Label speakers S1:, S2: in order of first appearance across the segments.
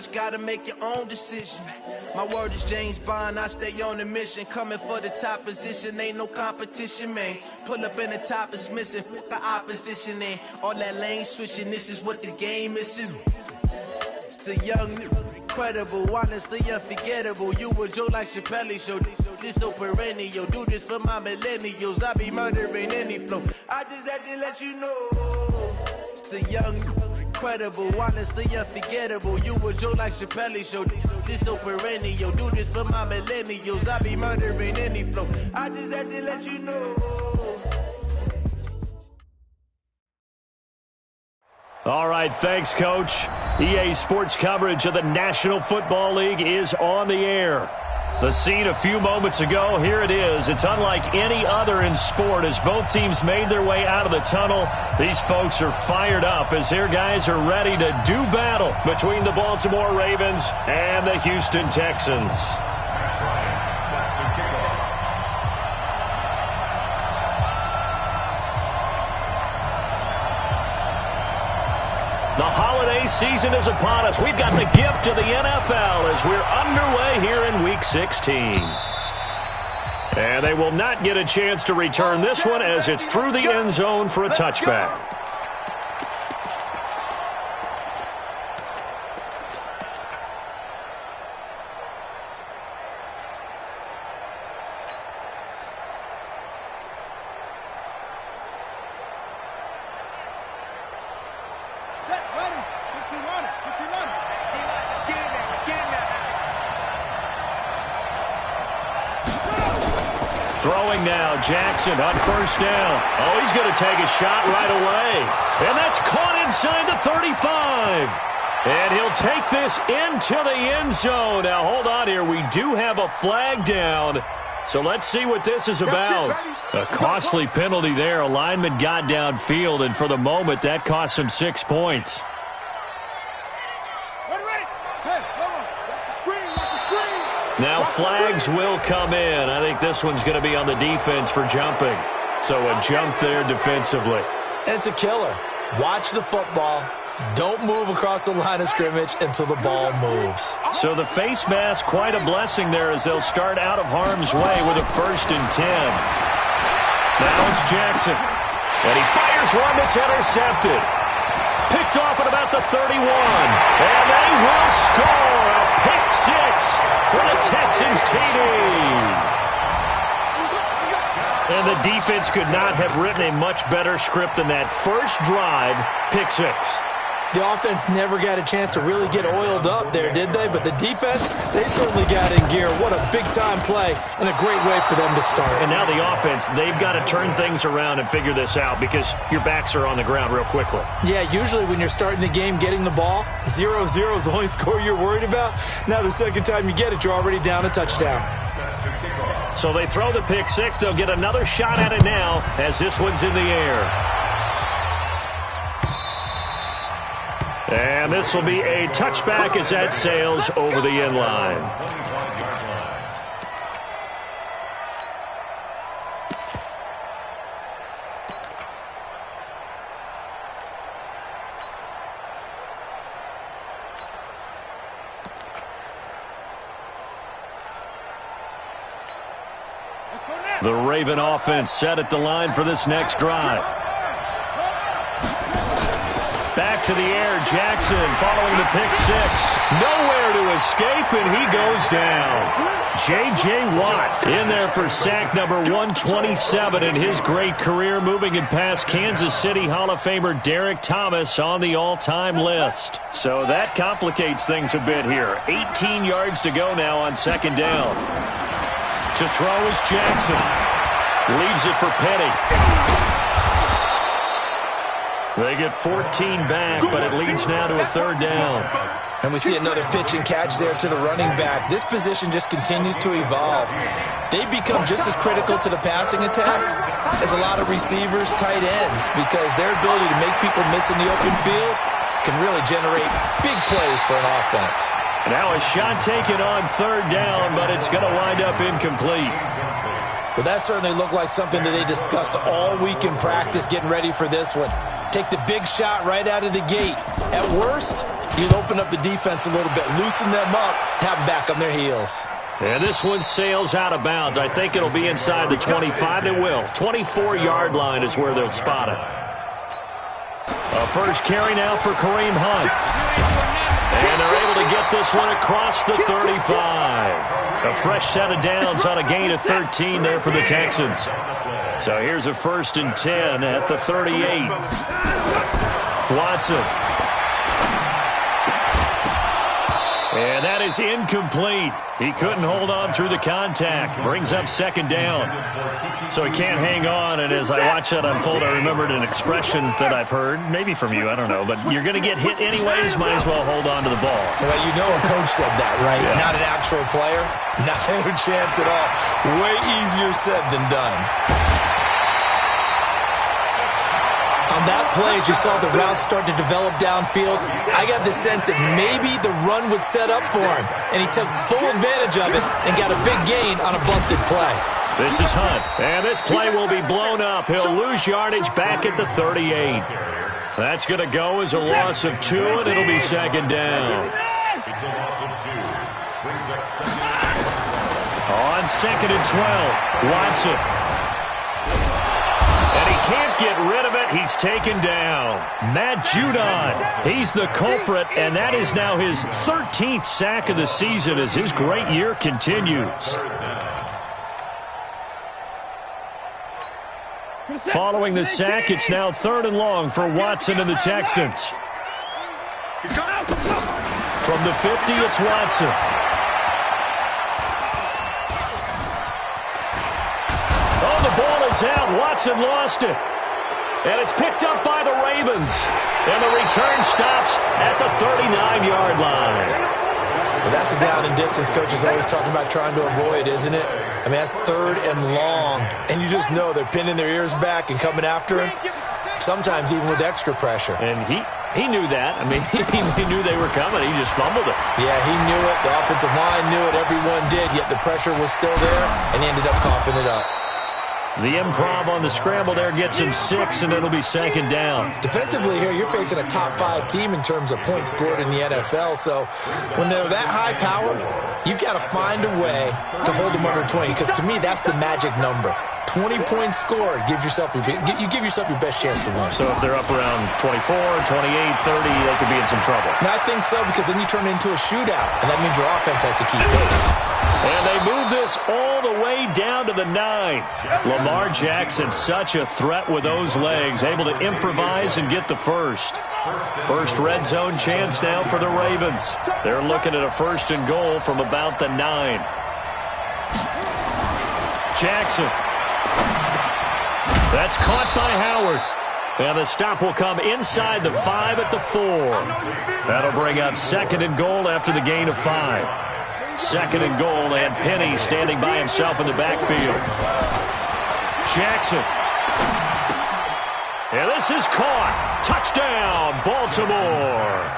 S1: watch, gotta make your own decision. My word is James Bond, I stay on a mission. Coming for the top position, ain't no competition, man. Pull up in the top is missing, the opposition, and all that lane switching, this is what the game is. It's the young, incredible, honestly unforgettable. You a Joe like Chappelle show, this so perennial. Do this for my millennials, I be murdering any flow. I just had to let you know. It's the young, incredible, honestly unforgettable. You a Joe like Chappelle show, this so perennial. Do this for my millennials, I be murdering any flow. I just had to let you know.
S2: All right, thanks, Coach. EA Sports coverage of the National Football League is on the air. The scene a few moments ago, here it is. It's unlike any other in sport as both teams made their way out of the tunnel. These folks are fired up as their guys are ready to do battle between the Baltimore Ravens and the Houston Texans. The holiday season is upon us. We've got the gift of the NFL as we're underway here in Week 16. And they will not get a chance to return this one as it's through the end zone for a touchback. Throwing now, Jackson on first down. Oh, he's going to take a shot right away. And that's caught inside the 35. And he'll take this into the end zone. Now, hold on here. We do have a flag down. So let's see what this is about. A costly penalty there. A lineman got downfield, and for the moment, that cost him 6 points. Now flags will come in. I think this one's going to be on the defense for jumping. So a jump there defensively.
S3: And it's a killer. Watch the football. Don't move across the line of scrimmage until the ball moves.
S2: So the face mask, quite a blessing there as they'll start out of harm's way with a 1st and 10. Now it's Jackson. And he fires one that's intercepted. Picked off at about the 31. And they will score a pick 6 for the Texans TD. And the defense could not have written a much better script than that first drive, pick 6.
S3: The offense never got a chance to really get oiled up there, did they? But the defense, they certainly got in gear. What a big-time play and a great way for them to start.
S2: And now the offense, they've got to turn things around and figure this out because your backs are on the ground real quickly.
S3: Yeah, usually when you're starting the game getting the ball, 0-0 is the only score you're worried about. Now the second time you get it, you're already down a touchdown.
S2: So they throw the pick 6. They'll get another shot at it now as this one's in the air. And this will be a touchback as that sails over the end line. The Raven offense set at the line for this next drive. Back to the air, Jackson following the pick 6. Nowhere to escape, and he goes down. J.J. Watt in there for sack number 127 in his great career, moving it past Kansas City Hall of Famer Derek Thomas on the all-time list. So that complicates things a bit here. 18 yards to go now on 2nd down. To throw is Jackson. Leaves it for Petty. They get 14 back, but it leads now to a 3rd down.
S3: And we see another pitch and catch there to the running back. This position just continues to evolve. They become just as critical to the passing attack as a lot of receivers, tight ends, because their ability to make people miss in the open field can really generate big plays for an offense.
S2: Now a shot taken on 3rd down, but it's going to wind up incomplete.
S3: Well, that certainly looked like something that they discussed all week in practice getting ready for this one. Take the big shot right out of the gate. At worst, you'll open up the defense a little bit, loosen them up, have them back on their heels.
S2: And this one sails out of bounds. I think it'll be inside the 25. It will. 24-yard line is where they'll spot it. A first carry now for Kareem Hunt. And they're able to get this one across the 35. A fresh set of downs on a gain of 13 there for the Texans. So here's a 1st and 10 at the 38. Watson. And that is incomplete. He couldn't hold on through the contact. Brings up 2nd down. So he can't hang on. And as I watch that unfold, I remembered an expression that I've heard, maybe from you, I don't know, but you're going to get hit anyways, might as well hold on to the ball.
S3: Well, you know a coach said that, right?
S2: Yeah.
S3: Not an actual player. Not a chance at all. Way easier said than done. On that play, as you saw the route start to develop downfield, I got the sense that maybe the run would set up for him. And he took full advantage of it and got a big gain on a busted play.
S2: This is Hunt. And this play will be blown up. He'll lose yardage back at the 38. That's going to go as a loss of 2, and it'll be 2nd down. On 2nd and 12, Watson. And he can't get rid of it. He's taken down. Matt Judon, he's the culprit, and that is now his 13th sack of the season as his great year continues. Following the sack, it's now 3rd and long for Watson and the Texans. From the 50, it's Watson. Oh, the ball is out. Watson lost it. And it's picked up by the Ravens. And the return stops at the 39-yard line.
S3: Well, that's a down and distance coach is always talking about trying to avoid, isn't it? I mean, that's 3rd and long. And you just know they're pinning their ears back and coming after him, sometimes even with extra pressure.
S2: And he knew that. I mean, he knew they were coming. He just fumbled it.
S3: Yeah, he knew it. The offensive line knew it. Everyone did, yet the pressure was still there, and he ended up coughing it up.
S2: The improv on the scramble there gets him 6, and it'll be 2nd down.
S3: Defensively here, you're facing a top-5 team in terms of points scored in the NFL. So when they're that high-powered, you've got to find a way to hold them under 20. Because to me, that's the magic number. 20 points scored. You give yourself your best chance to win.
S2: So if they're up around 24, 28, 30, they could be in some trouble.
S3: And I think so, because then you turn it into a shootout, and that means your offense has to keep pace.
S2: And they move this all the way down to the 9. Lamar Jackson, such a threat with those legs, able to improvise and get the first. First red zone chance now for the Ravens. They're looking at a 1st and goal from about the 9. Jackson. That's caught by Howard. And the stop will come inside the 5 at the 4. That'll bring up 2nd and goal after the gain of 5. 2nd and goal, and Penny standing by himself in the backfield. Jackson. And this is caught. Touchdown, Baltimore.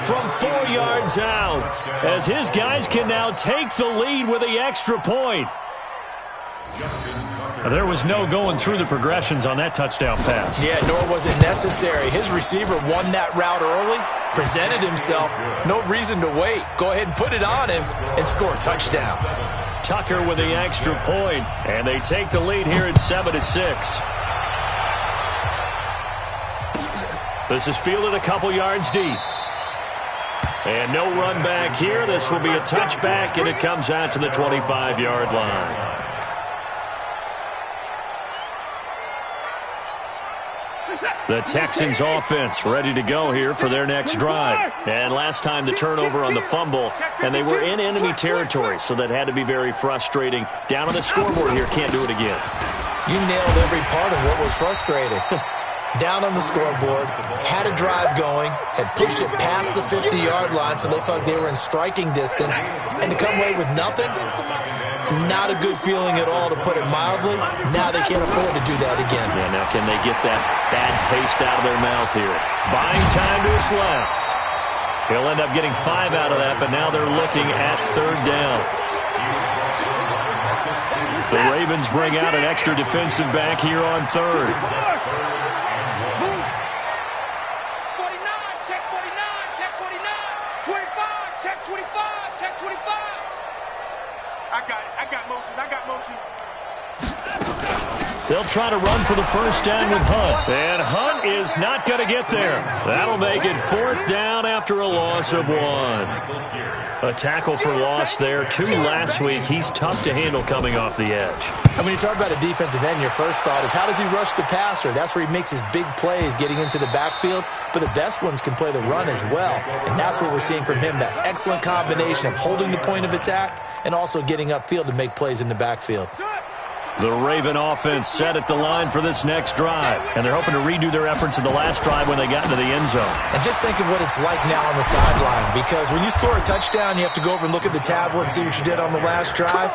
S2: From 4 yards out, as his guys can now take the lead with the extra point. There was no going through the progressions on that touchdown pass.
S3: Yeah, nor was it necessary. His receiver won that route early, presented himself. No reason to wait. Go ahead and put it on him and score a touchdown.
S2: Tucker with the extra point, and they take the lead here at 7-6. This is fielded a couple yards deep. And no run back here. This will be a touchback, and it comes out to the 25-yard line. The Texans offense ready to go here for their next drive. And last time the turnover on the fumble, and they were in enemy territory, so that had to be very frustrating. Down on the scoreboard here, can't do it again.
S3: You nailed every part of what was frustrating. Down on the scoreboard, had a drive going, had pushed it past the 50-yard line, so they felt like they were in striking distance, and to come away with nothing, not a good feeling at all, to put it mildly. Now they can't afford to do that again.
S2: Yeah, now can they get that bad taste out of their mouth here? Buying time to his left. He'll end up getting 5 out of that, but now they're looking at 3rd down. The Ravens bring out an extra defensive back here on 3rd.
S4: 25. Check 25. I got motion.
S2: They'll try to run for the first down with Hunt. And Hunt is not going to get there. That'll make it 4th down after a loss of 1. A tackle for loss there. 2 last week. He's tough to handle coming off the edge.
S3: And when you talk about a defensive end, your first thought is how does he rush the passer? That's where he makes his big plays getting into the backfield. But the best ones can play the run as well. And that's what we're seeing from him, that excellent combination of holding the point of attack and also getting upfield to make plays in the backfield.
S2: The Raven offense set at the line for this next drive. And they're hoping to redo their efforts in the last drive when they got into the end zone.
S3: And just think of what it's like now on the sideline. Because when you score a touchdown, you have to go over and look at the tablet and see what you did on the last drive.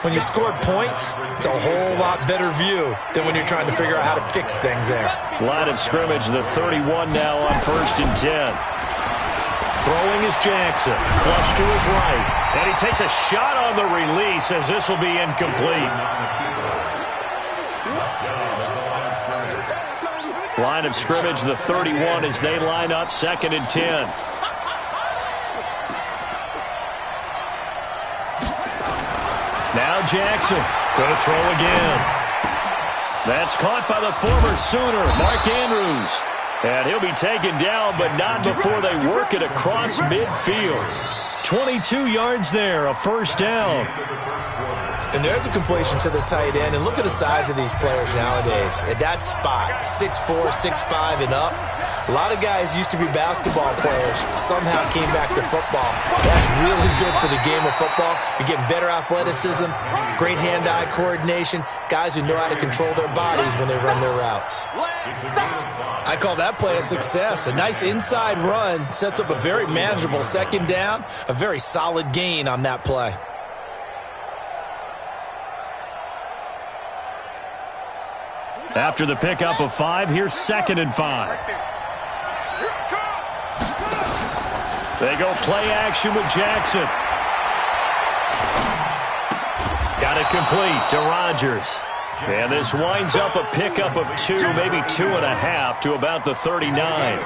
S3: When you scored points, it's a whole lot better view than when you're trying to figure out how to fix things there.
S2: Line of scrimmage, the 31 now on 1st and 10. Throwing is Jackson. Flush to his right. And he takes a shot on the release as this will be incomplete. Line of scrimmage, the 31 as they line up 2nd and 10. Now Jackson. Going to throw again. That's caught by the former Sooner, Mark Andrews. And he'll be taken down, but not before they work it across midfield. 22 yards there, a first down.
S3: And there's a completion to the tight end. And look at the size of these players nowadays. At that spot, 6'4", 6'5", and up. A lot of guys used to be basketball players, somehow came back to football. That's really good for the game of football. You're getting better athleticism, great hand-eye coordination, guys who know how to control their bodies when they run their routes. I call that play a success. A nice inside run sets up a very manageable 2nd down, a very solid gain on that play.
S2: After the pickup of 5, here's 2nd and 5. They go play action with Jackson. Got it complete to Rodgers. And this winds up a pickup of 2, maybe 2.5 to about the 39.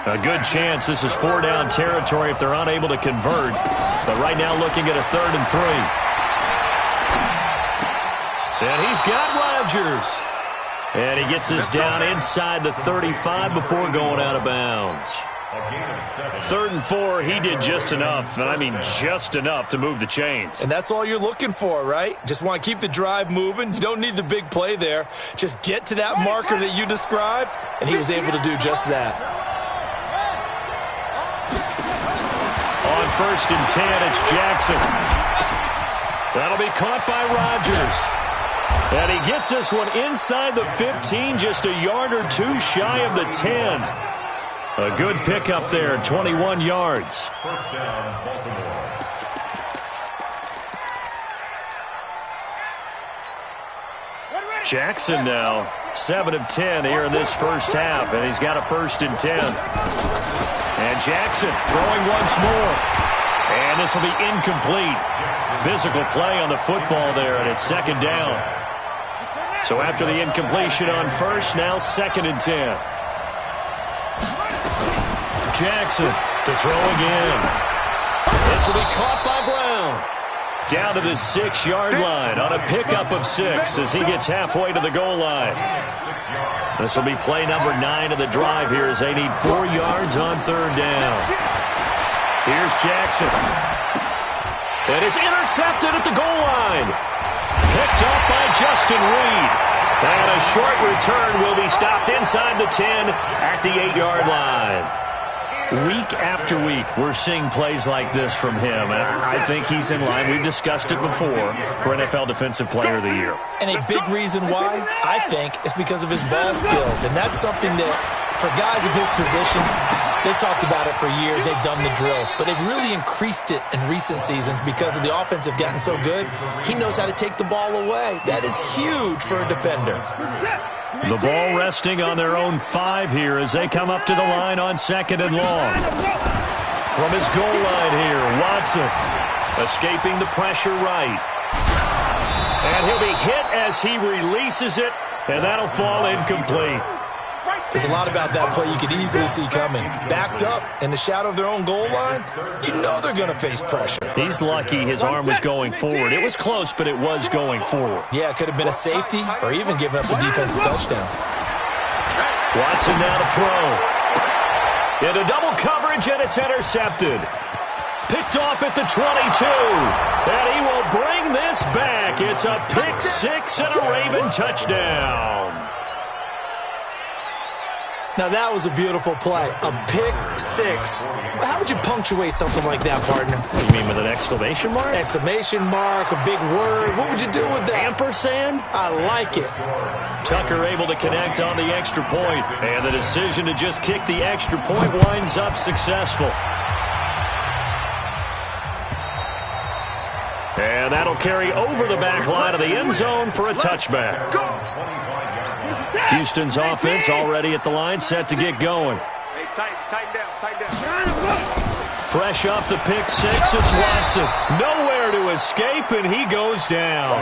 S2: A good chance this is 4-down territory if they're unable to convert. But right now looking at a 3rd and 3. And he's got Rodgers. And he gets this down inside the 35 before going out of bounds. 3rd and 4, he did just enough, and I mean just enough to move the chains.
S3: And that's all you're looking for, right? Just want to keep the drive moving. You don't need the big play there. Just get to that marker that you described, and he was able to do just that.
S2: On 1st and 10, it's Jackson. That'll be caught by Rodgers. And he gets this one inside the 15, just a yard or 2 shy of the 10. A good pickup there, 21 yards.
S5: First down, Baltimore.
S2: Jackson now, 7 of 10 here in this first half, and he's got a 1st and 10. And Jackson throwing once more. And this will be incomplete. Physical play on the football there, and it's 2nd down. So after the incompletion on 1st, now 2nd and 10. Jackson to throw again. This will be caught by Brown. Down to the 6-yard line on a pickup of 6 as he gets halfway to the goal line. This will be play number 9 of the drive here as they need 4 yards on 3rd down. Here's Jackson. And it's intercepted at the goal line. Picked up by Justin Reed. And a short return will be stopped inside the 10 at the 8-yard line. Week after week, we're seeing plays like this from him, and I think he's in line. We've discussed it before for NFL Defensive Player of the Year.
S3: And a big reason why, I think, is because of his ball skills, and that's something that, for guys of his position, they've talked about it for years. They've done the drills, but they've really increased it in recent seasons because of the offense have gotten so good. He knows how to take the ball away. That is huge for a defender.
S2: The ball resting on their own 5 here as they come up to the line on 2nd and long. From his goal line here, Watson escaping the pressure right. And he'll be hit as he releases it, and that'll fall incomplete.
S3: There's a lot about that play you could easily see coming. Backed up in the shadow of their own goal line, you know they're going to face pressure.
S2: He's lucky his arm was going forward. It was close, but it was going forward.
S3: Yeah, it could have been a safety or even given up a defensive touchdown.
S2: Watson now to throw. Into double coverage, and it's intercepted. Picked off at the 22. And he will bring this back. It's a pick six and a Raven touchdown.
S3: Now, that was a beautiful play. A pick six. How would you punctuate something like that, partner?
S2: What do you mean, with an exclamation mark?
S3: Exclamation mark, a big word. What would you do with that?
S2: Ampersand?
S3: I like it.
S2: Tucker able to connect on the extra point. And the decision to just kick the extra point winds up successful. And that'll carry over the back line of the end zone for a touchback. Houston's offense already at the line, set to get going.
S4: Hey, tighten down.
S2: Fresh off the pick six, it's Watson. Nowhere to escape, and he goes down.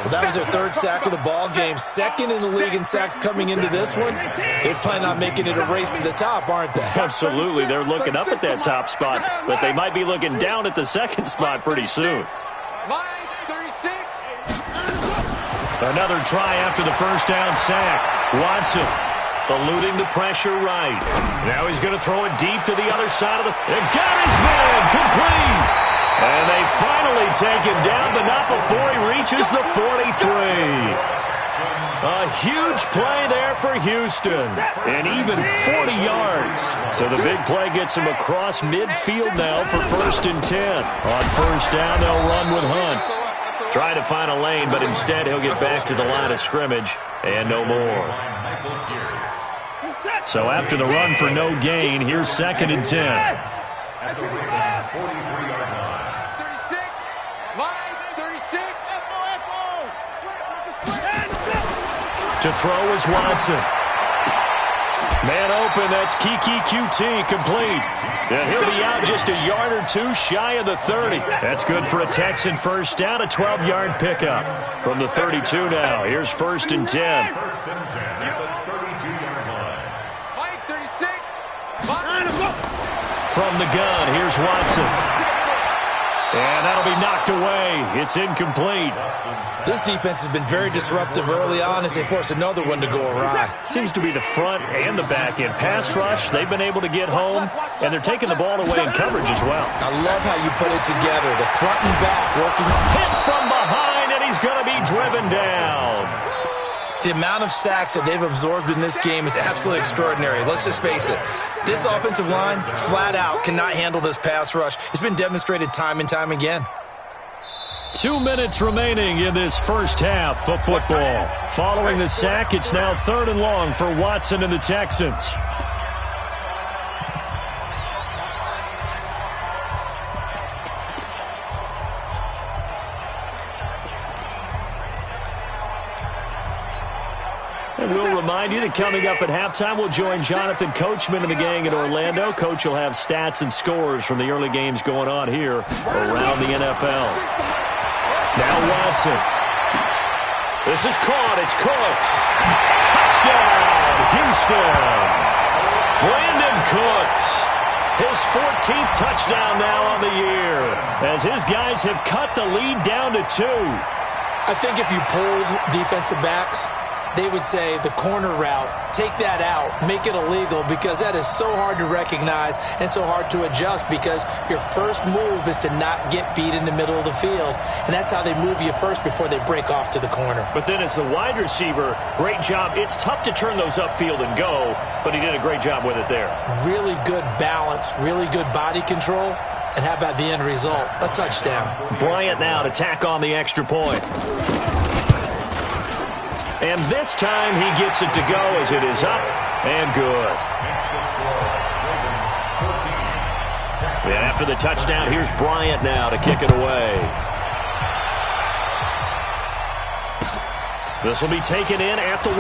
S3: Well, that was their third sack of the ball game. Second in the league in sacks coming into this one. They plan on making it a race to the top, aren't they?
S2: Absolutely. They're looking up at that top spot, but they might be looking down at the second spot pretty soon.
S4: Line 36.
S2: Another try after the first down sack. Watson eluding the pressure right. Now he's going to throw it deep to the other side of the... And got his man complete. And they finally take him down, but not before he reaches the 43. A huge play there for Houston. And even 40 yards. So the big play gets him across midfield now for 1st and 10. On first down, they'll run with Hunt. Try to find a lane, but instead he'll get back to the line of scrimmage and no more. So after the run for no gain, here's 2nd and 10.
S5: At the Ravens' 43-yard line.
S4: 36. Line 36.
S2: To throw is Watson. Man open, that's Kiki QT complete. And he'll be out just a yard or two shy of the 30. That's good for a Texan first down, a 12-yard pickup. From the 32 now, here's 1st and 10.
S5: 1st and 10 at the 32-yard line.
S4: Line 36.
S2: From the gun, here's Watson. And that'll be knocked away. It's incomplete.
S3: This defense has been very disruptive early on as they force another one to go awry.
S2: Seems to be the front and the back end. Pass rush, they've been able to get home, and they're taking the ball away in coverage as well.
S3: I love how you put it together. The front and back working.
S2: Hit from behind, and he's going to be driven down.
S3: The amount of sacks that they've absorbed in this game is absolutely extraordinary. Let's just face it. This offensive line, flat out, cannot handle this pass rush. It's been demonstrated time and time again.
S2: 2 minutes remaining in this first half of football. Following the sack, it's now 3rd and long for Watson and the Texans. And we'll remind you that coming up at halftime, we'll join Jonathan Coachman and the gang in Orlando. Coach will have stats and scores from the early games going on here around the NFL. Now Watson. This is caught. It's Cooks. Touchdown, Houston. Brandon Cooks. His 14th touchdown now on the year as his guys have cut the lead down to 2.
S3: I think if you polled defensive backs, they would say the corner route, take that out, make it illegal, because that is so hard to recognize and so hard to adjust, because your first move is to not get beat in the middle of the field, and that's how they move you first before they break off to the corner.
S2: But then as the wide receiver, great job. It's tough to turn those upfield and go, but he did a great job with it there.
S3: Really good balance, really good body control, and how about the end result? A touchdown.
S2: Bryant now to tack on the extra point. And this time he gets it to go as it is up and good. And after the touchdown, here's Bryant now to kick it away. This will be taken in at the 1.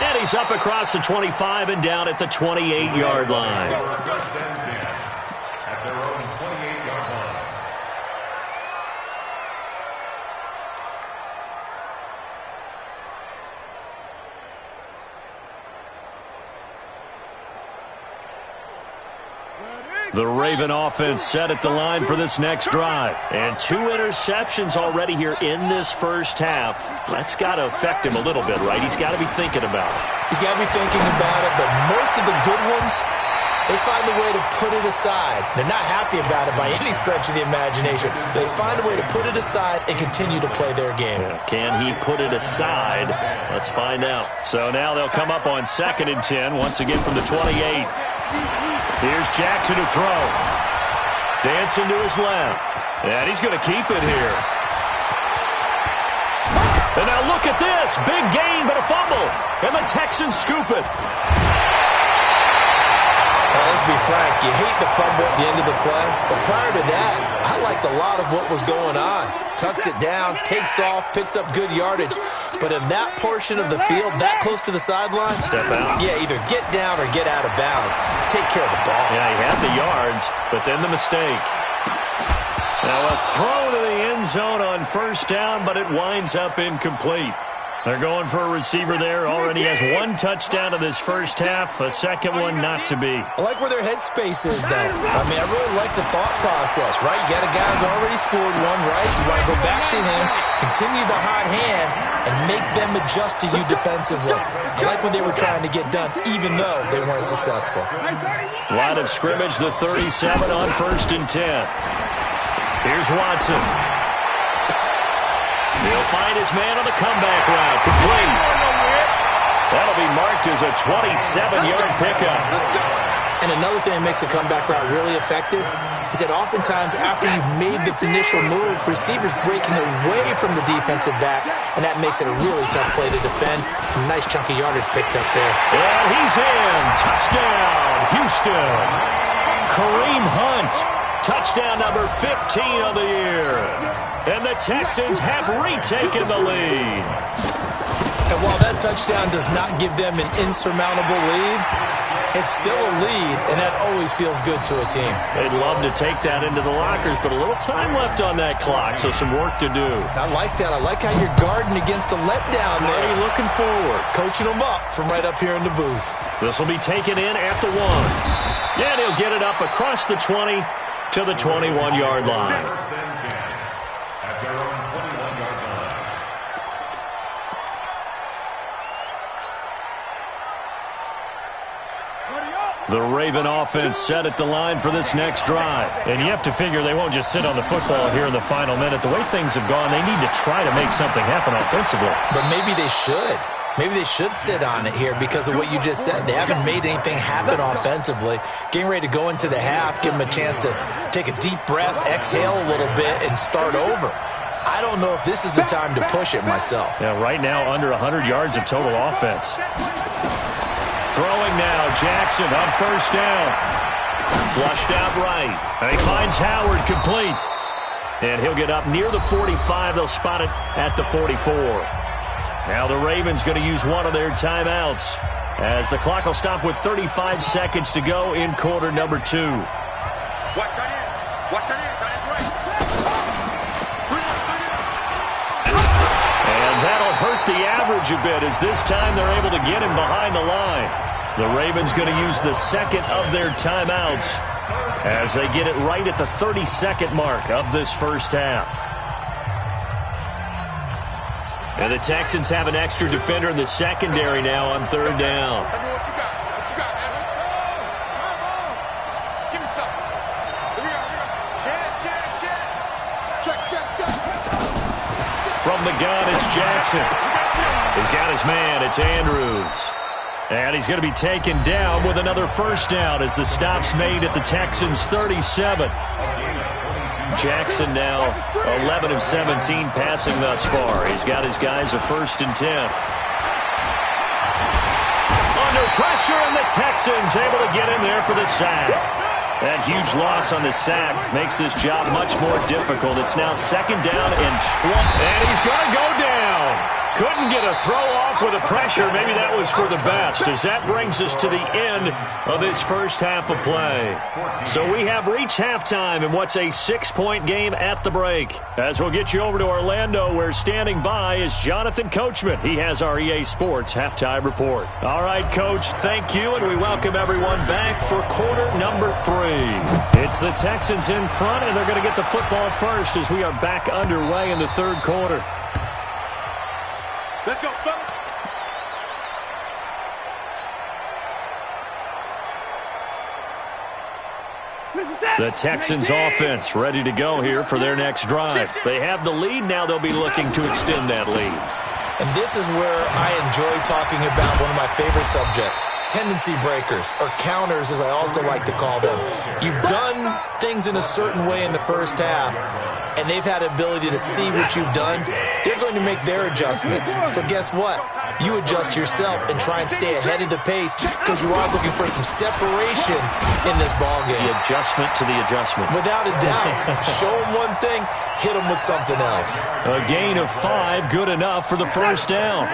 S2: And he's up across the 25 and down at the 28-yard line.
S5: At their own 28-yard line.
S2: The Raven offense set at the line for this next drive. And 2 interceptions already here in this first half. That's got to affect him a little bit, right? He's got to be thinking about it.
S3: He's got to be thinking about it, but most of the good ones, they find a way to put it aside. They're not happy about it by any stretch of the imagination. They find a way to put it aside and continue to play their game.
S2: Yeah, can he put it aside? Let's find out. So now they'll come up on 2nd and 10, once again from the 28. Here's Jackson to throw. Dancing to his left. And he's going to keep it here. And now look at this. Big gain, but a fumble. And the Texans scoop it.
S3: Well, let's be frank. You hate the fumble at the end of the play. But prior to that, I liked a lot of what was going on. Tucks it down, takes off, picks up good yardage. But in that portion of the field, that close to the sideline,
S2: step out.
S3: Yeah, either get down or get out of bounds. Take care of the ball.
S2: Yeah, he had the yards, but then the mistake. Now a throw to the end zone on 1st down, but it winds up incomplete. They're going for a receiver there. Already has 1 touchdown in this first half. A second one not to be.
S3: I like where their headspace is, though. I mean, I really like the thought process, right? You got a guy who's already scored one, right? You want to go back to him, continue the hot hand, and make them adjust to you defensively. I like what they were trying to get done, even though they weren't successful.
S2: Line of scrimmage, the 37 on 1st and 10. Here's Watson. He'll find his man on the comeback route. Complete. That'll be marked as a 27-yard pickup.
S3: And another thing that makes a comeback route really effective is that oftentimes after you've made the initial move, receivers breaking away from the defensive back, and that makes it a really tough play to defend. A nice chunk of yardage picked up there.
S2: And he's in. Touchdown, Houston. Kareem Hunt. Touchdown number 15 of the year. And the Texans have retaken the lead.
S3: And while that touchdown does not give them an insurmountable lead, it's still a lead, and that always feels good to a team.
S2: They'd love to take that into the lockers, but a little time left on that clock, so some work to do.
S3: I like that. I like how you're guarding against a letdown there.
S2: Already looking forward.
S3: Coaching them up from right up here in the booth.
S2: This will be taken in at the 1. And he'll get it up across the 20 to the 21-yard line. The Raven offense set at the line for this next drive. And you have to figure they won't just sit on the football here in the final minute. The way things have gone, they need to try to make something happen offensively.
S3: But maybe they should. Maybe they should sit on it here because of what you just said. They haven't made anything happen offensively. Getting ready to go into the half, give them a chance to take a deep breath, exhale a little bit, and start over. I don't know if this is the time to push it myself.
S2: Yeah, right now under 100 yards of total offense. Throwing now, Jackson on 1st down. Flushed out right. And he finds Howard complete. And he'll get up near the 45. They'll spot it at the 44. Now the Ravens going to use one of their timeouts as the clock will stop with 35 seconds to go in quarter number 2.
S4: Watch that in. Watch that in.
S2: And that'll hurt the average a bit as this time they're able to get him behind the line. The Ravens going to use the second of their timeouts as they get it right at the 30-second mark of this first half. And the Texans have an extra defender in the secondary now on 3rd down.
S4: What you got? What you got, man? Give me something. Here we go. Check.
S2: From the gun, it's Jackson. He's got his man. It's Andrews. And he's going to be taken down with another 1st down as the stop's made at the Texans' 37. Jackson now 11 of 17 passing thus far. He's got his guys a 1st and 10. Under pressure, and the Texans able to get him there for the sack. That huge loss on the sack makes this job much more difficult. It's now 2nd down and 20. And he's going to go down. Couldn't get a throw off with the pressure. Maybe that was for the best, as that brings us to the end of this first half of play. So we have reached halftime in what's a 6-point game at the break. As we'll get you over to Orlando, where standing by is Jonathan Coachman. He has our EA Sports halftime report. All right, Coach, thank you, and we welcome everyone back for quarter number 3. It's the Texans in front, and they're going to get the football first as we are back underway in the third quarter.
S4: Let's go, fellas.
S2: The Texans offense ready to go here for their next drive. They have the lead. Now they'll be looking to extend that lead.
S3: And this is where I enjoy talking about one of my favorite subjects, tendency breakers, or counters as I also like to call them. You've done things in a certain way in the first half, and they've had the ability to see what you've done. They're going to make their adjustments. So guess what? You adjust yourself and try and stay ahead of the pace because you are looking for some separation in this ballgame.
S2: The adjustment to the adjustment.
S3: Without a doubt. Show them one thing, hit them with something else.
S2: A gain of 5, good enough for the first down.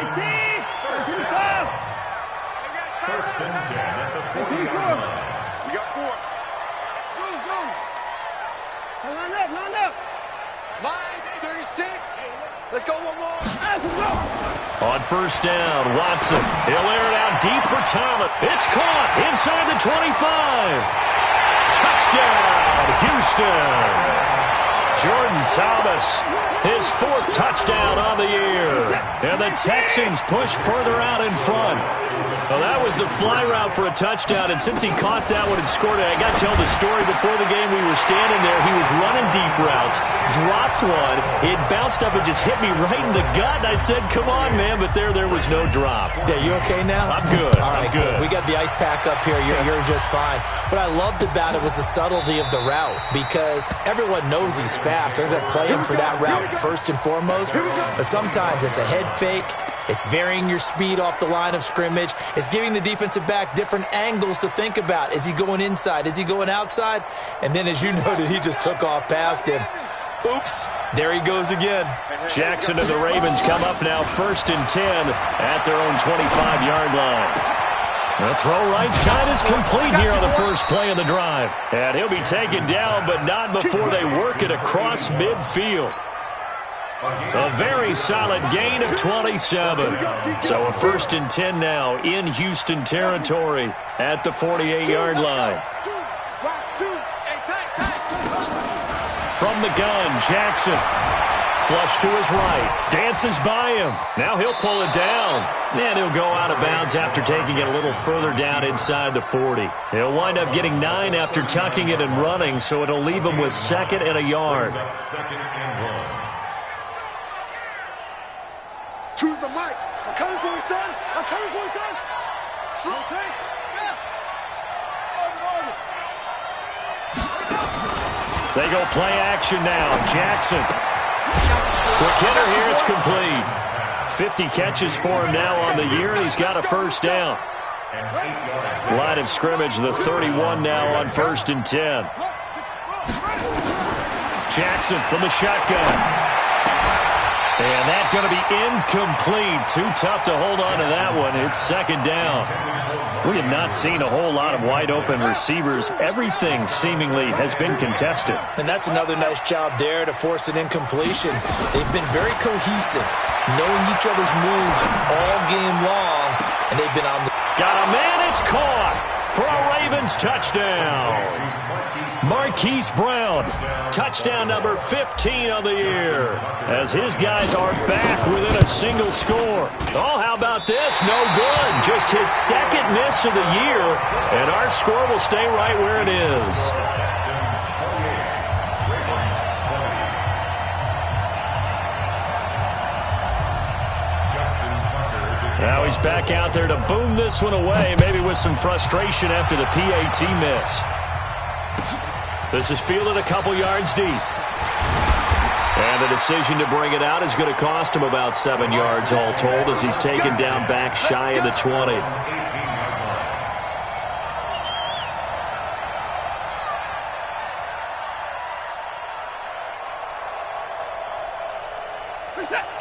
S5: First and 10 at the 40-yard line.
S4: We got 4.
S6: Go. Line up.
S4: Line 36. Let's go one more.
S2: On first down, Watson. He'll air it out deep for Thomas. It's caught inside the 25. Touchdown, Houston. Jordan Thomas, his 4th touchdown on the year. And the Texans push further out in front. Well, that was the fly route for a touchdown, and since he caught that one and scored it, I got to tell the story. Before the game, we were standing there. He was running deep routes, dropped one. It bounced up and just hit me right in the gut, and I said, come on, man, but there was no drop.
S3: Yeah, you okay now?
S2: I'm good.
S3: All right,
S2: I'm good.
S3: We got the ice pack up here. You're just fine. What I loved about it was the subtlety of the route because everyone knows he's fast. They're going to play him for that route first and foremost, but sometimes it's a head fake. It's varying your speed off the line of scrimmage. It's giving the defensive back different angles to think about. Is he going inside? Is he going outside? And then, as you noted, he just took off past him. Oops, there he goes again.
S2: Jackson and the Ravens come up now first and 10 at their own 25-yard line. The throw right side is complete here on the first play of the drive. And he'll be taken down, but not before they work it across midfield. A very solid gain of 27. So a first and 10 now in Houston territory at the 48-yard line. From the gun, Jackson. Flush to his right. Dances by him. Now he'll pull it down. And he'll go out of bounds after taking it a little further down inside the 40. He'll wind up getting 9 after tucking it and running, so it'll leave him with 2nd and a yard.
S5: Second and 1.
S4: Choose the mic. I'm coming for you, son. I'm coming for you, son. Slow tank. Yeah.
S2: They go play action now. Jackson. Quick hitter here. It's complete. 50 catches for him now on the year, and he's got a first down. Line of scrimmage, the 31 now on first and 10. Jackson from the shotgun. And that's going to be incomplete. Too tough to hold on to that one. It's 2nd down. We have not seen a whole lot of wide-open receivers. Everything seemingly has been contested.
S3: And that's another nice job there to force an incompletion. They've been very cohesive, knowing each other's moves all game long, and they've been on the...
S2: Got a man, it's caught for a Ravens touchdown. Marquise Brown, touchdown number 15 on the year, as his guys are back within a single score. Oh, how about this? No good. Just his 2nd miss of the year, and our score will stay right where it is. Now he's back out there to boom this one away, maybe with some frustration after the PAT miss. This is fielded a couple yards deep. And the decision to bring it out is going to cost him about 7 yards all told, as he's taken down back shy of the 20.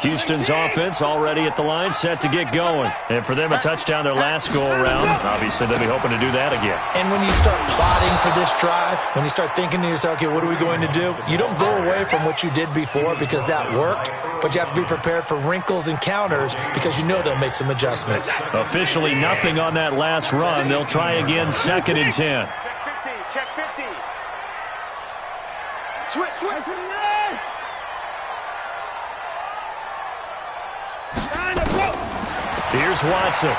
S2: Houston's offense already at the line, set to get going. And for them, a touchdown their last go-around. Obviously, they'll be hoping to do that again.
S3: And when you start plotting for this drive, when you start thinking to yourself, okay, what are we going to do? You don't go away from what you did before because that worked, but you have to be prepared for wrinkles and counters because you know they'll make some adjustments.
S2: Officially nothing on that last run. They'll try again, 2nd and 10.
S4: Check 50. Switch.
S2: Here's Watson.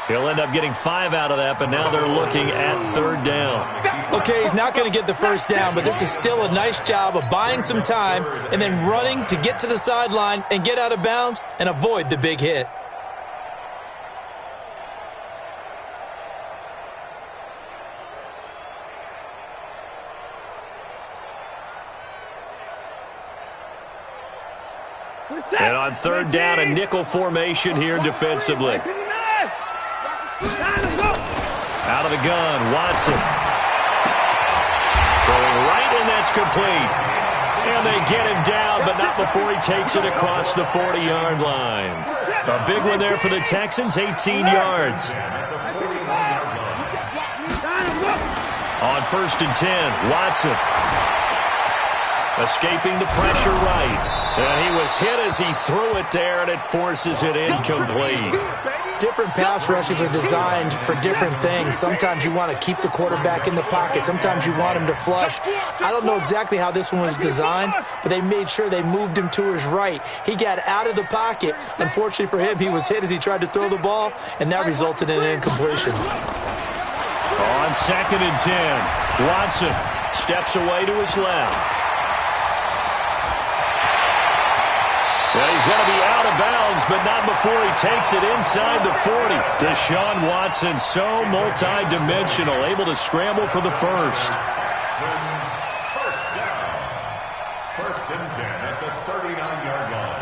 S2: He'll end up getting 5 out of that, but now they're looking at 3rd down.
S3: Okay, he's not going to get the first down, but this is still a nice job of buying some time and then running to get to the sideline and get out of bounds and avoid the big hit.
S2: And on 3rd down, a nickel formation here defensively. Out of the gun, Watson. Throwing right, and that's complete. And they get him down, but not before he takes it across the 40-yard line. A big one there for the Texans, 18 yards. On 1st and 10, Watson. Escaping the pressure right. And he was hit as he threw it there, and it forces it incomplete.
S3: Different pass rushes are designed for different things. Sometimes you want to keep the quarterback in the pocket. Sometimes you want him to flush. I don't know exactly how this one was designed, but they made sure they moved him to his right. He got out of the pocket. Unfortunately for him, he was hit as he tried to throw the ball, and that resulted in an incompletion.
S2: On 2nd and 10, Watson steps away to his left. Well, he's going to be out of bounds, but not before he takes it inside the 40. Deshaun Watson, so multi-dimensional, able to scramble for the first.
S5: First down. 1st and 10 at the 39-yard line.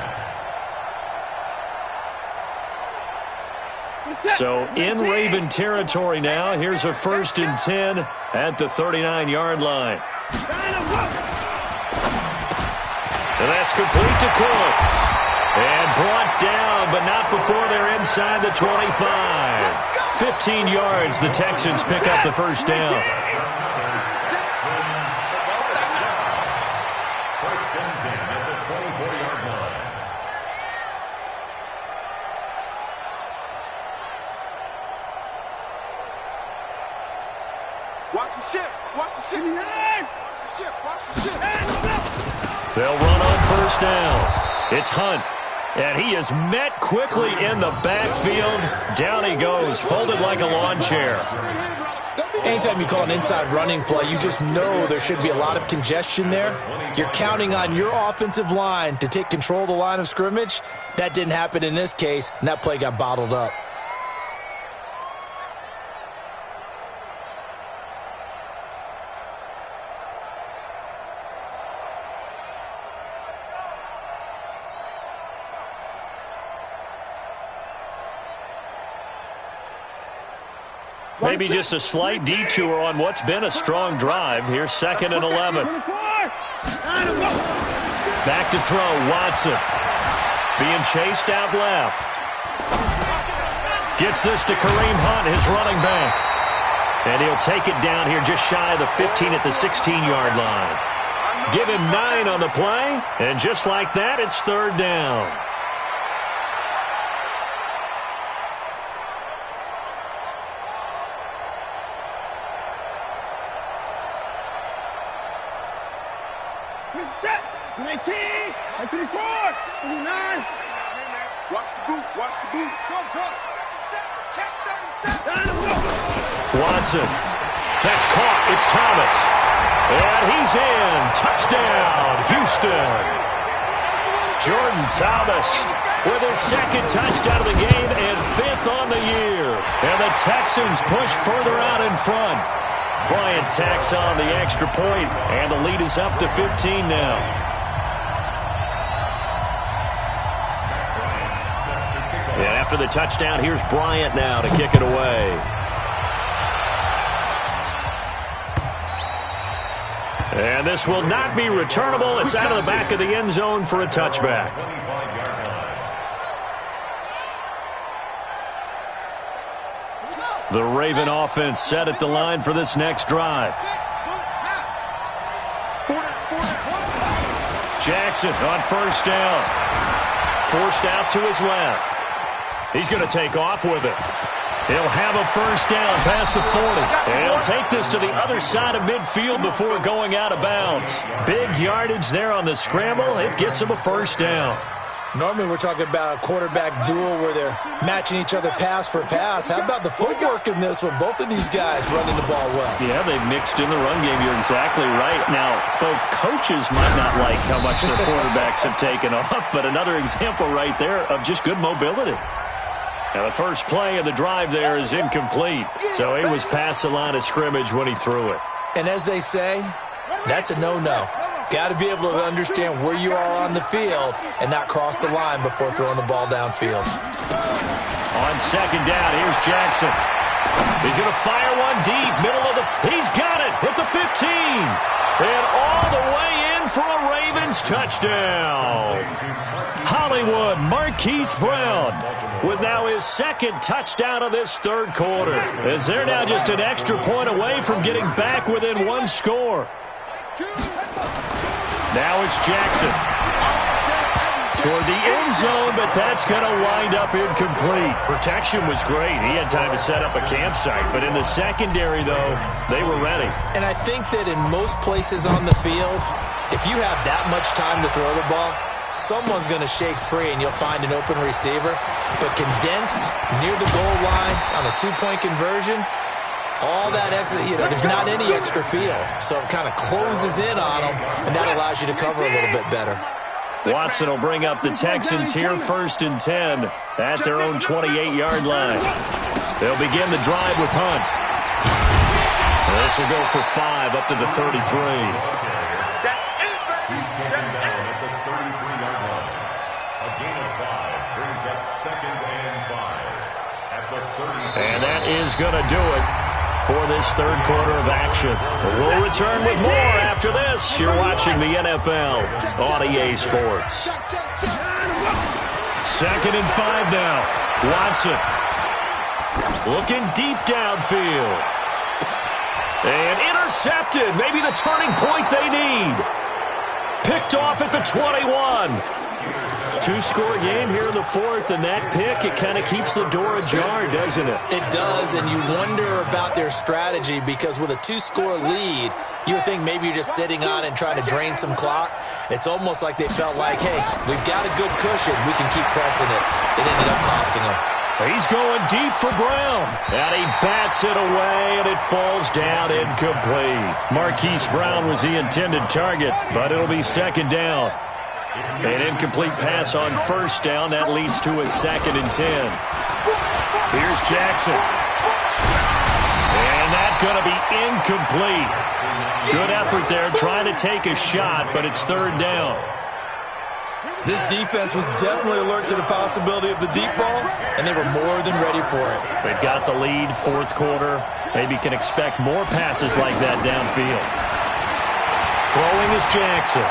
S2: So in Raven territory now, here's a 1st and 10 at the 39-yard line. And that's complete to Cooks. And brought down, but not before they're inside the 25. 15 yards, the Texans pick up the first down.
S5: 1st and 10 at the 24-yard line.
S4: Watch the ship. Watch the ship. Watch the ship.
S2: They'll run on 1st down. It's Hunt. And he is met quickly in the backfield. Down he goes, folded like a lawn chair.
S3: Anytime you call an inside running play, you just know there should be a lot of congestion there. You're counting on your offensive line to take control of the line of scrimmage. That didn't happen in this case, and that play got bottled up.
S2: Maybe just a slight detour on what's been a strong drive. Here's 2nd and 11. Back to throw, Watson. Being chased out left. Gets this to Kareem Hunt, his running back. And he'll take it down here just shy of the 15 at the 16-yard line. Give him 9 on the play, and just like that, it's 3rd down.
S4: Set. 19. 24. 29. Watch the boot. Watch the boot. Check that.
S2: Watson. That's caught. It's Thomas. And he's in. Touchdown, Houston. Jordan Thomas with his 2nd touchdown of the game and 5th on the year. And the Texans push further out in front. Bryant tacks on the extra point, and the lead is up to 15 now. And after the touchdown, here's Bryant now to kick it away. And this will not be returnable. It's out of the back of the end zone for a touchback. The Raven offense set at the line for this next drive. Jackson on first down. Forced out to his left. He's going to take off with it. He'll have a first down past the 40. And he'll take this to the other side of midfield before going out of bounds. Big yardage there on the scramble. It gets him a first down.
S3: Normally we're talking about a quarterback duel where they're matching each other pass for pass. How about the footwork in this one? Both of these guys running the ball well.
S2: Yeah, they've mixed in the run game. You're exactly right. Now, both coaches might not like how much their quarterbacks have taken off, but another example right there of just good mobility. Now, the first play of the drive there is incomplete, so he was past the line of scrimmage when he threw it.
S3: And as they say, that's a no-no. Got to be able to understand where you are on the field and not cross the line before throwing the ball downfield.
S2: On second down, here's Jackson. He's going to fire one deep, middle of the... He's got it at the 15. And all the way in for a Ravens touchdown. Hollywood Marquise Brown with now his second touchdown of this third quarter. As they're now just an extra point away from getting back within one score. Now it's Jackson. Toward the end zone, but that's going to wind up incomplete. Protection was great. He had time to set up a campsite. But in the secondary, though, they were ready.
S3: And I think that in most places on the field, if you have that much time to throw the ball, someone's going to shake free and you'll find an open receiver. But condensed near the goal line on a two-point conversion, all that extra, there's not any extra field. So it kind of closes in on them, and that allows you to cover a little bit better.
S2: Watson will bring up the Texans here first and 10 at their own 28-yard line. They'll begin the drive with Hunt. This will go for 5 up to the 33.
S5: He's taken down at the 33-yard line. A gain of 5 brings up 2nd and 5 at the 33.
S2: And that is going to do it for this third quarter of action. We'll return with more after this. You're watching the NFL on EA Sports. 2nd and 5 now. Watson looking deep downfield. And intercepted. Maybe the turning point they need. Picked off at the 21. Two-score game here in the fourth, and that pick, it kind of keeps the door ajar, doesn't it?
S3: It does, and you wonder about their strategy because with a two-score lead, you would think maybe you're just sitting on and trying to drain some clock. It's almost like they felt like, hey, we've got a good cushion. We can keep pressing it. It ended up costing them.
S2: He's going deep for Brown. And he bats it away, and it falls down incomplete. Marquise Brown was the intended target, but it'll be second down. An incomplete pass on first down. That leads to a 2nd and 10. Here's Jackson. And that's going to be incomplete. Good effort there trying to take a shot, but it's third down.
S3: This defense was definitely alert to the possibility of the deep ball, and they were more than ready for it.
S2: They've got the lead, fourth quarter. Maybe can expect more passes like that downfield. Throwing is Jackson.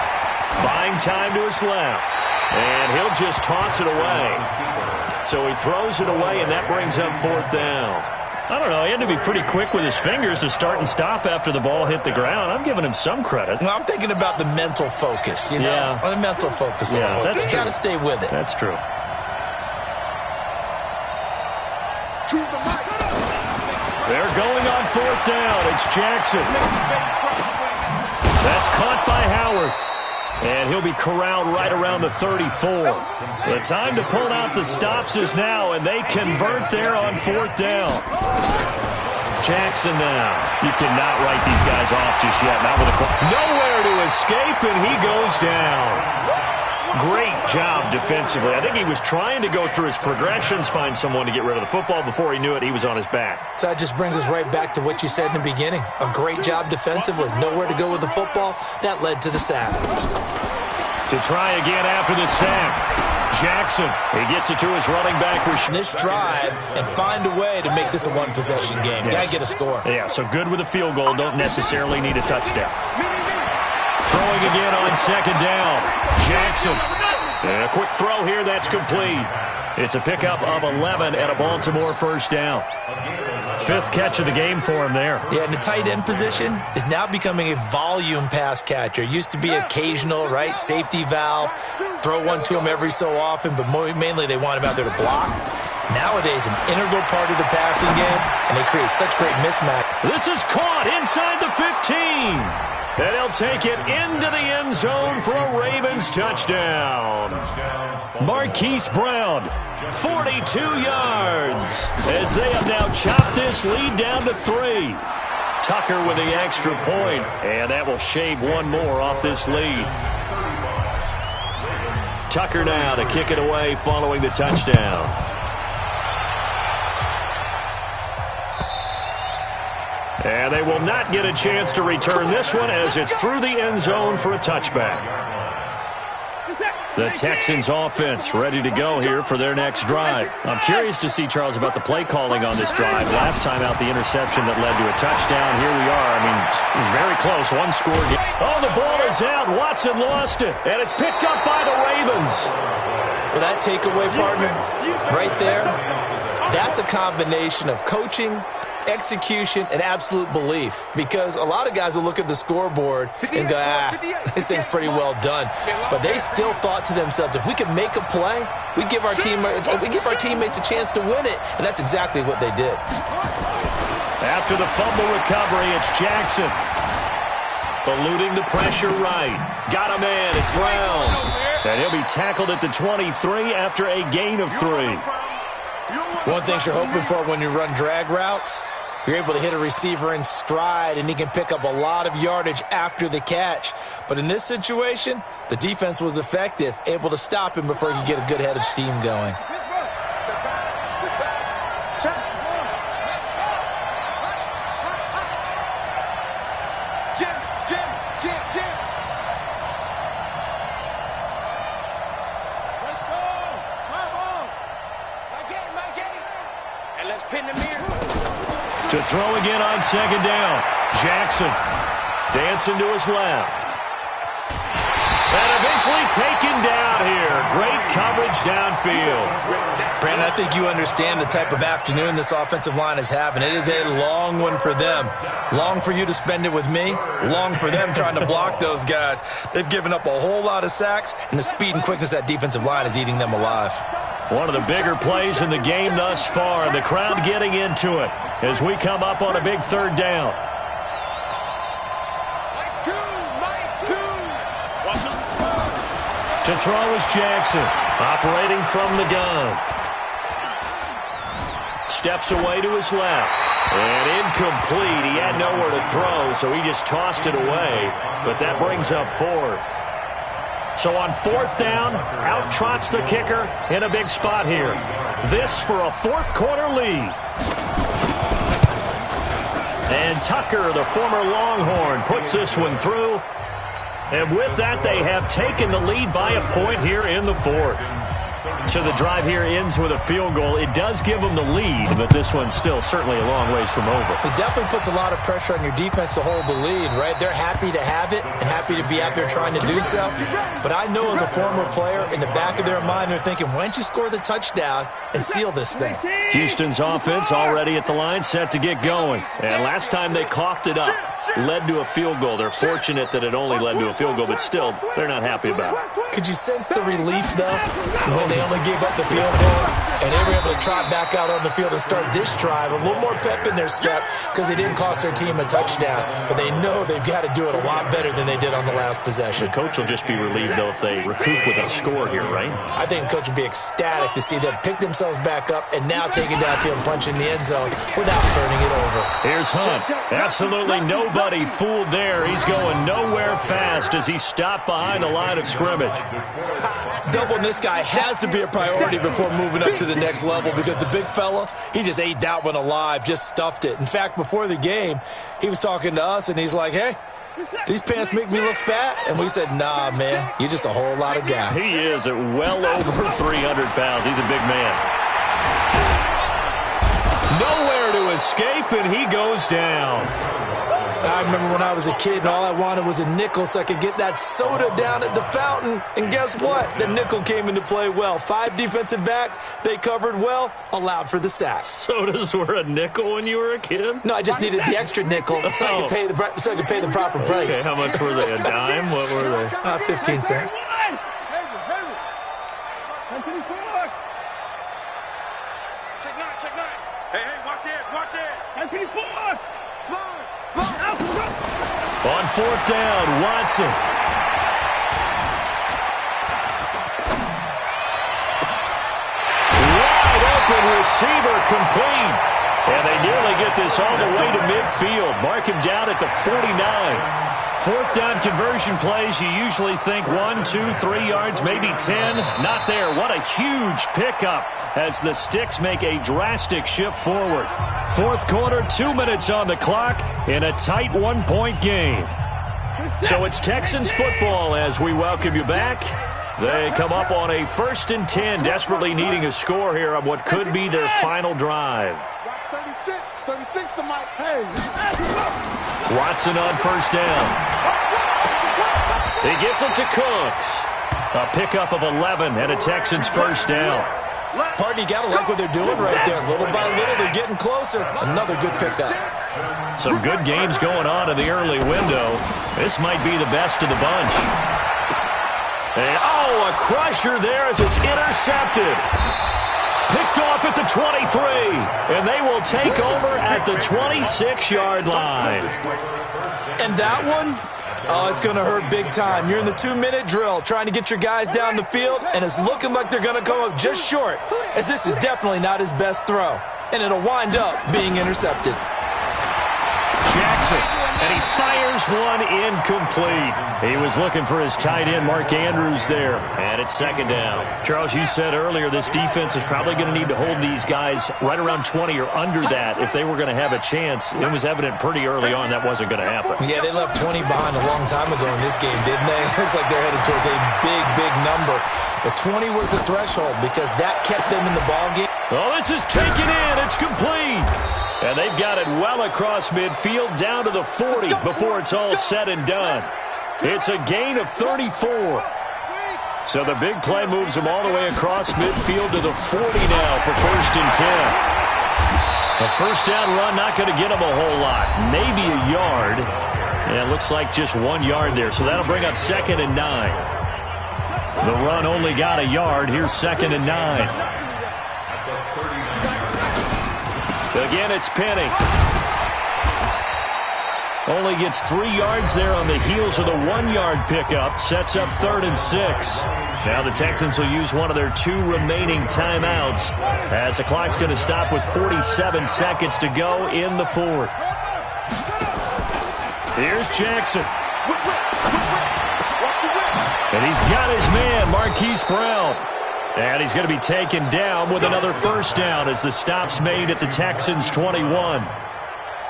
S2: Buying time to his left. And he'll just toss it away. So he throws it away, and that brings up fourth down. I don't know. He had to be pretty quick with his fingers to start and stop after the ball hit the ground. I'm giving him some credit.
S3: Well, I'm thinking about the mental focus, you know?
S2: Yeah.
S3: Or the mental focus.
S2: Yeah, that's true.
S3: You got to stay with it.
S2: That's true. They're going on fourth down. It's Jackson. That's caught by Howard. And he'll be corralled right around the 34. The time to pull out the stops is now, and they convert there on fourth down. Jackson now. You cannot write these guys off just yet. Not with a nowhere to escape, and he goes down. Great job defensively. I think he was trying to go through his progressions, find someone to get rid of the football. Before he knew it, he was on his back.
S3: So that just brings us right back to what you said in the beginning. A great job defensively. Nowhere to go with the football. That led to the sack.
S2: To try again after the sack. Jackson, he gets it to his running back.
S3: This drive and find a way to make this a one-possession game.
S2: Yes.
S3: Got to get a score.
S2: Yeah, so good with a field goal. Don't necessarily need a touchdown. Throwing again on second down. Jackson. And a quick throw here. That's complete. It's a pickup of 11 and a Baltimore first down. 5th catch of the game for him there.
S3: Yeah, and the tight end position is now becoming a volume pass catcher. Used to be occasional, right? Safety valve. Throw one to him every so often, but mainly they want him out there to block. Nowadays, an integral part of the passing game, and they create such great mismatch.
S2: This is caught inside the 15. And he'll take it into the end zone for a Ravens touchdown. Marquise Brown, 42 yards, as they have now chopped this lead down to 3. Tucker with the extra point, and that will shave one more off this lead. Tucker now to kick it away following the touchdown. And they will not get a chance to return this one as it's through the end zone for a touchback. The Texans offense ready to go here for their next drive. I'm curious to see, Charles, about the play calling on this drive. Last time out, the interception that led to a touchdown. Here we are. I mean, very close. One score game. Oh, the ball is out. Watson lost it. And it's picked up by the Ravens.
S3: Well, that takeaway, partner, right there, that's a combination of coaching, execution, and absolute belief, because a lot of guys will look at the scoreboard and go, this thing's pretty well done, but they still thought to themselves, if we can make a play, we give our teammates a chance to win it, and that's exactly what they did.
S2: After the fumble recovery, it's Jackson eluding the pressure right. Got a man, it's Brown, and he'll be tackled at the 23 after a gain of 3.
S3: One thing you're hoping for when you run drag routes, you're able to hit a receiver in stride, and he can pick up a lot of yardage after the catch. But in this situation, the defense was effective, able to stop him before he could get a good head of steam going.
S2: To throw again on second down. Jackson dancing to his left. And eventually taken down here. Great coverage downfield.
S3: Brandon, I think you understand the type of afternoon this offensive line is having. It is a long one for them. Long for you to spend it with me. Long for them trying to block those guys. They've given up a whole lot of sacks, and the speed and quickness of that defensive line is eating them alive.
S2: One of the bigger plays in the game thus far, and the crowd getting into it as we come up on a big third down. To throw is Jackson, operating from the gun. Steps away to his left. And incomplete. He had nowhere to throw, so he just tossed it away. But that brings up 4th. So on 4th down, out trots the kicker in a big spot here. This for a 4th quarter lead. And Tucker, the former Longhorn, puts this one through. And with that, they have taken the lead by a point here in the 4th. So the drive here ends with a field goal. It does give them the lead, but this one's still certainly a long ways from over.
S3: It definitely puts a lot of pressure on your defense to hold the lead, right? They're happy to have it and happy to be out there trying to do so. But I know as a former player, in the back of their mind, they're thinking, why don't you score the touchdown and seal this thing?
S2: Houston's offense already at the line, set to get going. And last time they coughed it up, led to a field goal. They're fortunate that it only led to a field goal, but still, they're not happy about it.
S3: Could you sense the relief, though, when they only gave up the field goal and they were able to trot back out on the field and start this drive? A little more pep in their step because they didn't cost their team a touchdown, but they know they've got to do it a lot better than they did on the last possession.
S2: The coach will just be relieved, though, if they recoup with a score here, right?
S3: I think the coach will be ecstatic to see them pick themselves back up and now take it downfield and punch in the end zone without turning it over.
S2: Here's Hunt. Absolutely nobody fooled there. He's going nowhere fast as he stopped behind the line of scrimmage.
S3: Doubling this guy has to be a priority before moving up to the next level because the big fella, he just ate that one alive, just stuffed it. In fact, before the game, he was talking to us, and he's like, hey, these pants make me look fat? And we said, nah, man, you're just a whole lot of guy.
S2: He is at well over 300 pounds. He's a big man. Nowhere to escape, and he goes down.
S3: I remember when I was a kid and all I wanted was a nickel so I could get that soda down at the fountain. And guess what? The nickel came into play well. 5 defensive backs, they covered well, allowed for the sack.
S2: Sodas were a nickel when you were a kid?
S3: No, I just needed the extra nickel so I could pay the proper price.
S2: Okay, how much were they? A dime? What were they?
S3: 15 cents.
S4: Check nine. Hey, watch it.
S2: On 4th down, Watson. Wide open receiver complete. And they nearly get this all the way to midfield. Mark him down at the 49. 4th down conversion plays, you usually think 1, 2, 3 yards, maybe 10. Not there. What a huge pickup as the Sticks make a drastic shift forward. 4th quarter, 2 minutes on the clock in a tight 1-point game. So it's Texans football as we welcome you back. They come up on a 1st and 10, desperately needing a score here on what could be their final drive.
S4: 36 to Mike. Hey.
S2: Watson on 1st down. He gets it to Cooks. A pickup of 11 and a Texans 1st down.
S3: Pardon, you got to like what they're doing right there. Little by little, they're getting closer. Another good pickup.
S2: Some good games going on in the early window. This might be the best of the bunch. And, a crusher there as it's intercepted. Picked off at the 23, and they will take over at the 26-yard line.
S3: And that one, it's going to hurt big time. You're in the 2-minute drill trying to get your guys down the field, and it's looking like they're going to come up just short, as this is definitely not his best throw, and it'll wind up being intercepted.
S2: Jackson, and he fires one incomplete. He was looking for his tight end, Mark Andrews, there, and it's 2nd down. Charles, you said earlier this defense is probably going to need to hold these guys right around 20 or under that if they were going to have a chance. It was evident pretty early on that wasn't going to happen.
S3: Yeah, they left 20 behind a long time ago in this game, didn't they? It looks like they're headed towards a big number. But 20 was the threshold because that kept them in the ballgame.
S2: Oh, this is taken in. It's complete. And they've got it well across midfield down to the 40 before it's all said and done. It's a gain of 34. So the big play moves them all the way across midfield to the 40 now for 1st and 10. A 1st down run not going to get them a whole lot. Maybe a yard. And it looks like just 1 yard there. So that'll bring up 2nd and 9. The run only got a yard. Here's 2nd and 9. Again, it's Penning. Only gets 3 yards there on the heels of the 1-yard pickup. Sets up 3rd and 6. Now the Texans will use one of their 2 remaining timeouts as the clock's going to stop with 47 seconds to go in the 4th. Here's Jackson. And he's got his man, Marquise Brown. And he's going to be taken down with another 1st down as the stop's made at the Texans' 21.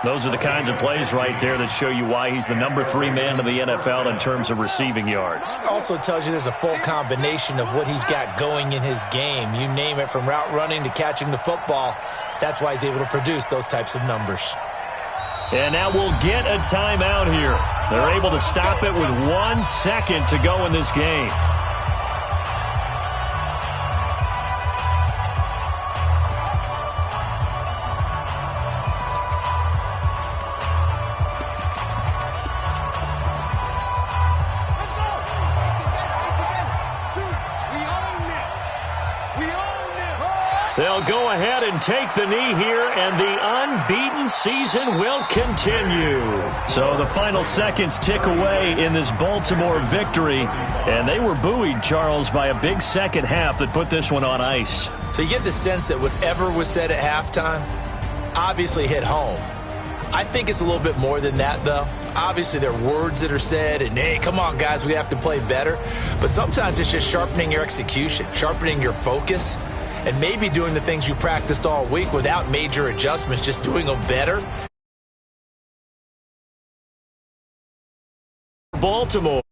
S2: Those are the kinds of plays right there that show you why he's the number 3 man in the NFL in terms of receiving yards.
S3: Also tells you there's a full combination of what he's got going in his game. You name it, from route running to catching the football. That's why he's able to produce those types of numbers.
S2: And now we'll get a timeout here. They're able to stop it with 1 second to go in this game. They'll go ahead and take the knee here, and the unbeaten season will continue. So the final seconds tick away in this Baltimore victory, and they were buoyed, Charles, by a big second half that put this one on ice.
S3: So you get the sense that whatever was said at halftime obviously hit home. I think it's a little bit more than that, though. Obviously, there are words that are said, and, hey, come on, guys, we have to play better. But sometimes it's just sharpening your execution, sharpening your focus, and maybe doing the things you practiced all week without major adjustments, just doing them better.
S2: Baltimore.